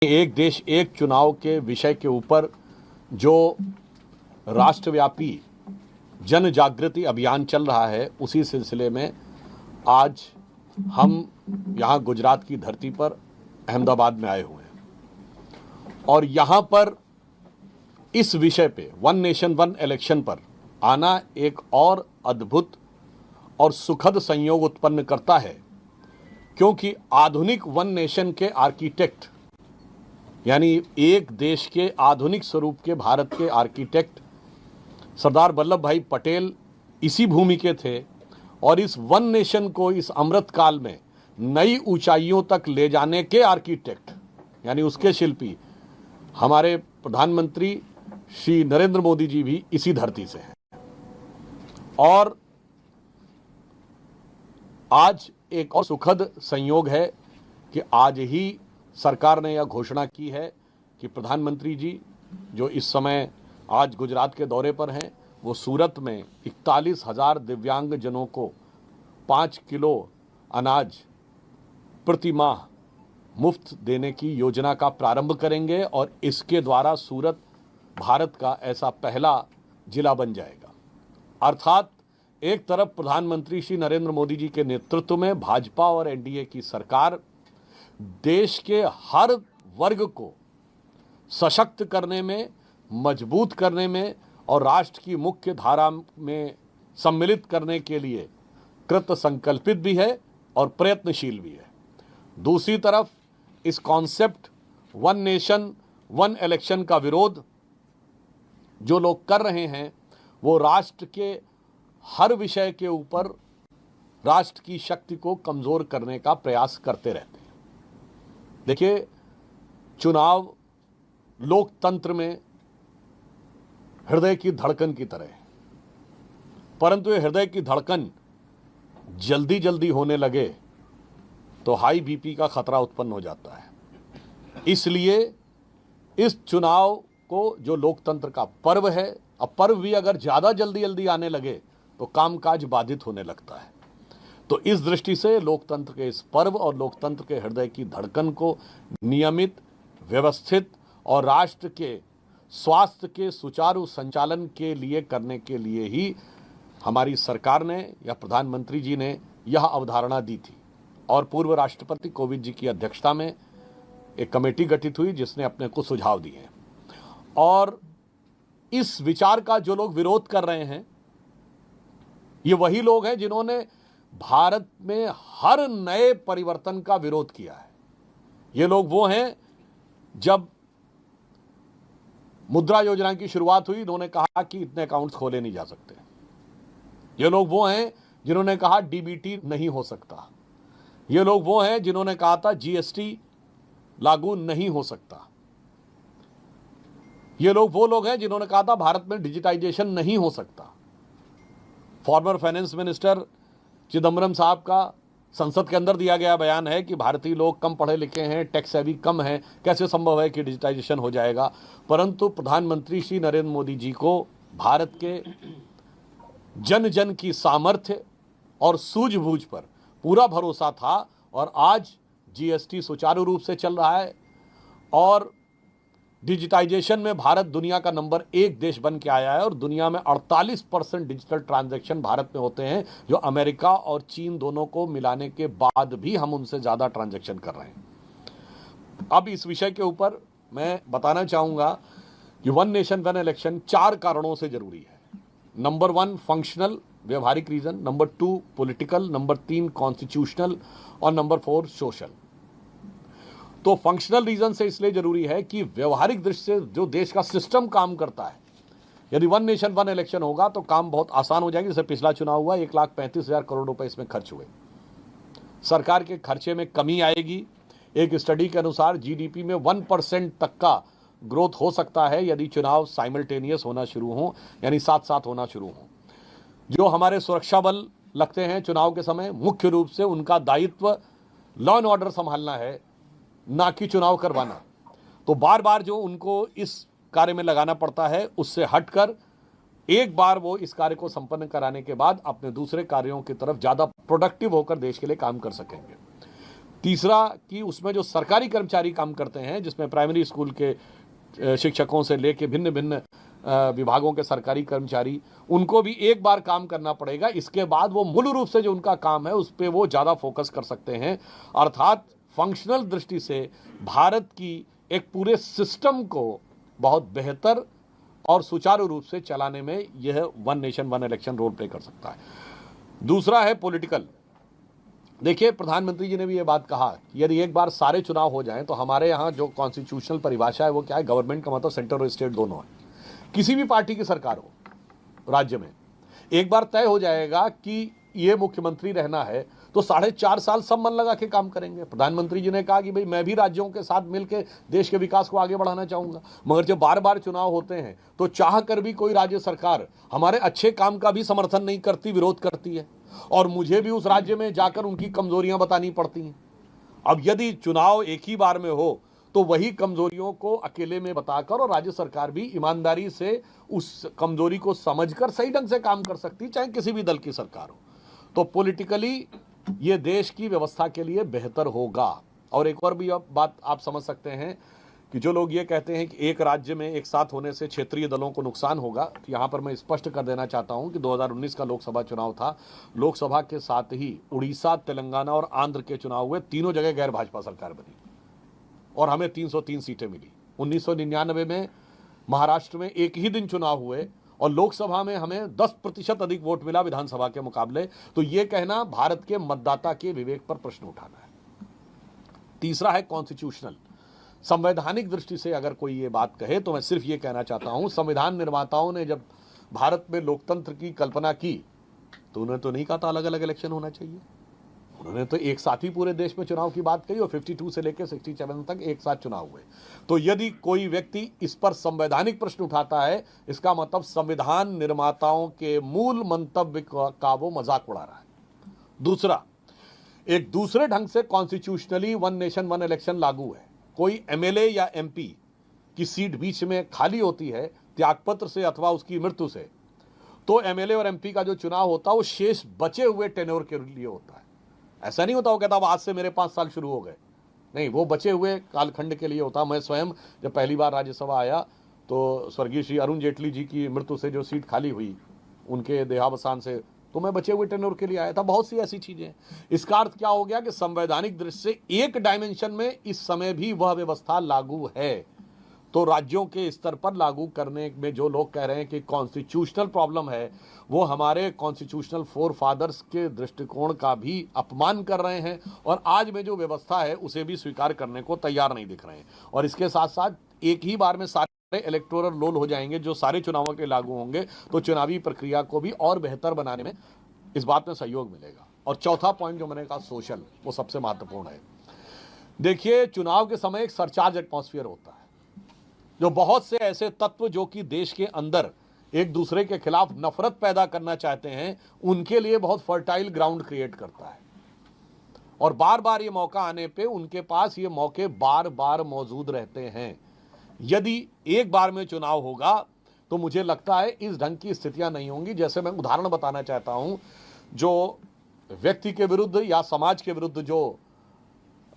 एक देश एक चुनाव के विषय के ऊपर जो राष्ट्रव्यापी जन जागृति अभियान चल रहा है, उसी सिलसिले में आज हम यहाँ गुजरात की धरती पर अहमदाबाद में आए हुए हैं और यहाँ पर इस विषय पे वन नेशन वन इलेक्शन पर आना एक और अद्भुत और सुखद संयोग उत्पन्न करता है, क्योंकि आधुनिक वन नेशन के आर्किटेक्ट यानी एक देश के आधुनिक स्वरूप के भारत के आर्किटेक्ट सरदार वल्लभ भाई पटेल इसी भूमि के थे और इस वन नेशन को इस अमृत काल में नई ऊंचाइयों तक ले जाने के आर्किटेक्ट यानी उसके शिल्पी हमारे प्रधानमंत्री श्री नरेंद्र मोदी जी भी इसी धरती से हैं। और आज एक और सुखद संयोग है कि आज ही सरकार ने यह घोषणा की है कि प्रधानमंत्री जी जो इस समय आज गुजरात के दौरे पर हैं, वो सूरत में 41,000 दिव्यांग जनों को 5 किलो अनाज प्रति माह मुफ्त देने की योजना का प्रारंभ करेंगे और इसके द्वारा सूरत भारत का ऐसा पहला जिला बन जाएगा। अर्थात एक तरफ प्रधानमंत्री श्री नरेंद्र मोदी जी के नेतृत्व में भाजपा और एनडीए की सरकार देश के हर वर्ग को सशक्त करने में, मजबूत करने में और राष्ट्र की मुख्य धारा में सम्मिलित करने के लिए कृत संकल्पित भी है और प्रयत्नशील भी है। दूसरी तरफ इस concept one nation one election का विरोध जो लोग कर रहे हैं, वो राष्ट्र के हर विषय के ऊपर राष्ट्र की शक्ति को कमजोर करने का प्रयास करते रहते हैं। देखिए, चुनाव लोकतंत्र में हृदय की धड़कन की तरह है, परंतु ये हृदय की धड़कन जल्दी जल्दी होने लगे तो हाई बीपी का खतरा उत्पन्न हो जाता है। इसलिए इस चुनाव को जो लोकतंत्र का पर्व है, अब पर्व भी अगर ज़्यादा जल्दी जल्दी आने लगे तो कामकाज बाधित होने लगता है। तो इस दृष्टि से लोकतंत्र के इस पर्व और लोकतंत्र के हृदय की धड़कन को नियमित, व्यवस्थित और राष्ट्र के स्वास्थ्य के सुचारू संचालन के लिए करने के लिए ही हमारी सरकार ने या प्रधानमंत्री जी ने यह अवधारणा दी थी और पूर्व राष्ट्रपति कोविंद जी की अध्यक्षता में एक कमेटी गठित हुई जिसने अपने कुछ सुझाव दिए हैं। और इस विचार का जो लोग विरोध कर रहे हैं, ये वही लोग हैं जिन्होंने भारत में हर नए परिवर्तन का विरोध किया है। ये लोग वो हैं, जब मुद्रा योजना की शुरुआत हुई इन्होंने कहा कि इतने अकाउंट्स खोले नहीं जा सकते। ये लोग वो हैं जिन्होंने कहा डीबीटी नहीं हो सकता। ये लोग वो हैं जिन्होंने कहा था जीएसटी लागू नहीं हो सकता। ये लोग वो लोग हैं जिन्होंने कहा था भारत में डिजिटाइजेशन नहीं हो सकता। फॉर्मर फाइनेंस मिनिस्टर चिदम्बरम साहब का संसद के अंदर दिया गया बयान है कि भारतीय लोग कम पढ़े लिखे हैं, टैक्स हैवी कम है, कैसे संभव है कि डिजिटाइजेशन हो जाएगा। परंतु प्रधानमंत्री श्री नरेंद्र मोदी जी को भारत के जन जन की सामर्थ्य और सूझबूझ पर पूरा भरोसा था और आज जीएसटी सुचारू रूप से चल रहा है और डिजिटाइजेशन में भारत दुनिया का नंबर 1 देश बन के आया है और दुनिया में 48% डिजिटल ट्रांजैक्शन भारत में होते हैं, जो अमेरिका और चीन दोनों को मिलाने के बाद भी हम उनसे ज़्यादा ट्रांजैक्शन कर रहे हैं। अब इस विषय के ऊपर मैं बताना चाहूँगा कि वन नेशन वन इलेक्शन 4 कारणों से ज़रूरी है। नंबर 1 फंक्शनल, व्यवहारिक reason, number 2 political, number 3 constitutional और नंबर 4 सोशल। तो फंक्शनल रीजन से इसलिए जरूरी है कि व्यवहारिक दृष्टि से जो देश का सिस्टम काम करता है, यदि वन नेशन वन इलेक्शन होगा तो काम बहुत आसान हो जाएंगे। जैसे पिछला चुनाव हुआ, 1,35,000 करोड़ रुपए इसमें खर्च हुए, सरकार के खर्चे में कमी आएगी। एक स्टडी के अनुसार जीडीपी में 1% तक का ग्रोथ हो सकता है यदि चुनाव साइमल्टेनियस होना शुरू हो, यानी साथ साथ होना शुरू हो। जो हमारे सुरक्षा बल लगते हैं चुनाव के समय, मुख्य रूप से उनका दायित्व लॉ एंड ऑर्डर संभालना है, ना कि चुनाव करवाना। तो बार बार जो उनको इस कार्य में लगाना पड़ता है, उससे हटकर एक बार वो इस कार्य को संपन्न कराने के बाद अपने दूसरे कार्यों की तरफ ज़्यादा प्रोडक्टिव होकर देश के लिए काम कर सकेंगे। तीसरा कि उसमें जो सरकारी कर्मचारी काम करते हैं, जिसमें प्राइमरी स्कूल के शिक्षकों से लेके भिन्न भिन्न विभागों के सरकारी कर्मचारी, उनको भी एक बार काम करना पड़ेगा। इसके बाद वो मूल रूप से जो उनका काम है उस पर वो ज़्यादा फोकस कर सकते हैं। अर्थात फंक्शनल दृष्टि से भारत की एक पूरे सिस्टम को बहुत बेहतर और सुचारू रूप से चलाने में यह one nation one election role play कर सकता है। दूसरा है पॉलिटिकल। देखिए, प्रधानमंत्री जी ने भी ये बात कहा कि यदि एक बार सारे चुनाव हो जाएं तो हमारे यहाँ जो कॉन्स्टिट्यूशनल परिभाषा है वो क्या है, गवर्नमेंट का मतलब सेंटर और स्टेट दोनों है। किसी भी पार्टी की सरकार हो राज्य में, एक बार तय हो जाएगा कि ये मुख्यमंत्री रहना है तो 4.5 साल सब मन लगा के काम करेंगे। प्रधानमंत्री जी ने कहा कि भाई मैं भी राज्यों के साथ मिलकर देश के विकास को आगे बढ़ाना चाहूंगा, मगर जब बार बार चुनाव होते हैं तो चाह कर भी कोई राज्य सरकार हमारे अच्छे काम का भी समर्थन नहीं करती, विरोध करती है, और मुझे भी उस राज्य में जाकर उनकी कमजोरियां बतानी पड़ती हैं। अब यदि चुनाव एक ही बार में हो तो वही कमजोरियों को अकेले में बताकर और राज्य सरकार भी ईमानदारी से उस कमजोरी को समझकर सही ढंग से काम कर सकती, चाहे किसी भी दल की सरकार हो। तो पॉलिटिकली ये देश की व्यवस्था के लिए बेहतर होगा। और एक और भी बात आप समझ सकते हैं कि जो लोग ये कहते हैं कि एक राज्य में एक साथ होने से क्षेत्रीय दलों को नुकसान होगा, तो यहाँ पर मैं स्पष्ट कर देना चाहता हूँ कि 2019 का लोकसभा चुनाव था, लोकसभा के साथ ही उड़ीसा, तेलंगाना और आंध्र के चुनाव हुए, तीनों जगह गैर भाजपा सरकार बनी और हमें 303 सीटें मिली। 1999 में महाराष्ट्र में एक ही दिन चुनाव हुए और लोकसभा में हमें 10% अधिक वोट मिला विधानसभा के मुकाबले। तो ये कहना भारत के मतदाता के विवेक पर प्रश्न उठाना है। तीसरा है कॉन्स्टिट्यूशनल। संवैधानिक दृष्टि से अगर कोई ये बात कहे तो मैं सिर्फ ये कहना चाहता हूं, संविधान निर्माताओं ने जब भारत में लोकतंत्र की कल्पना की तो उन्होंने तो नहीं कहा था अलग अलग इलेक्शन होना चाहिए। उन्होंने तो एक साथ ही पूरे देश में चुनाव की बात कही और 52 से लेकर 67 तक एक साथ चुनाव हुए। तो यदि कोई व्यक्ति इस पर संवैधानिक प्रश्न उठाता है, इसका मतलब संविधान निर्माताओं के मूल मंतव्य का वो मजाक उड़ा रहा है। दूसरा, एक दूसरे ढंग से constitutionally one nation one election लागू है। कोई एमएलए या एमपी की सीट बीच में खाली होती है त्यागपत्र से अथवा उसकी मृत्यु से, तो एमएलए और एमपी का जो चुनाव होता है वो शेष बचे हुए टेन्योर के लिए होता है। ऐसा नहीं होता वो कहता आज से मेरे 5 साल शुरू हो गए, नहीं, वो बचे हुए कालखंड के लिए होता। मैं स्वयं जब पहली बार राज्यसभा आया तो स्वर्गीय श्री अरुण जेटली जी की मृत्यु से जो सीट खाली हुई, उनके देहावसान से, तो मैं बचे हुए टेन्योर के लिए आया था। बहुत सी ऐसी चीजें। इसका अर्थ क्या हो गया कि संवैधानिक दृष्टि से एक डायमेंशन में इस समय भी वह व्यवस्था लागू है। तो राज्यों के स्तर पर लागू करने में जो लोग कह रहे हैं कि कॉन्स्टिट्यूशनल प्रॉब्लम है, वो हमारे कॉन्स्टिट्यूशनल फोर फादर्स के दृष्टिकोण का भी अपमान कर रहे हैं और आज में जो व्यवस्था है उसे भी स्वीकार करने को तैयार नहीं दिख रहे हैं। और इसके साथ साथ एक ही बार में सारे इलेक्टोरल रोल हो जाएंगे जो सारे चुनावों के लागू होंगे, तो चुनावी प्रक्रिया को भी और बेहतर बनाने में इस बात में सहयोग मिलेगा। और चौथा पॉइंट जो मैंने कहा सोशल, वो सबसे महत्वपूर्ण है। देखिए, चुनाव के समय एक सरचार्ज एटमॉस्फेयर होता है, जो बहुत से ऐसे तत्व जो कि देश के अंदर एक दूसरे के खिलाफ नफरत पैदा करना चाहते हैं, उनके लिए बहुत फर्टाइल ग्राउंड क्रिएट करता है। और बार बार ये मौका आने पे उनके पास ये मौके बार बार मौजूद रहते हैं। यदि एक बार में चुनाव होगा तो मुझे लगता है इस ढंग की स्थितियां नहीं होंगी। जैसे मैं उदाहरण बताना चाहता हूं, जो व्यक्ति के विरुद्ध या समाज के विरुद्ध जो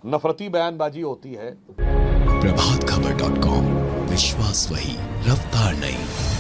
नफरती बयानबाजी होती है। प्रभातखबर.com, विश्वास वही, रफ्तार नहीं।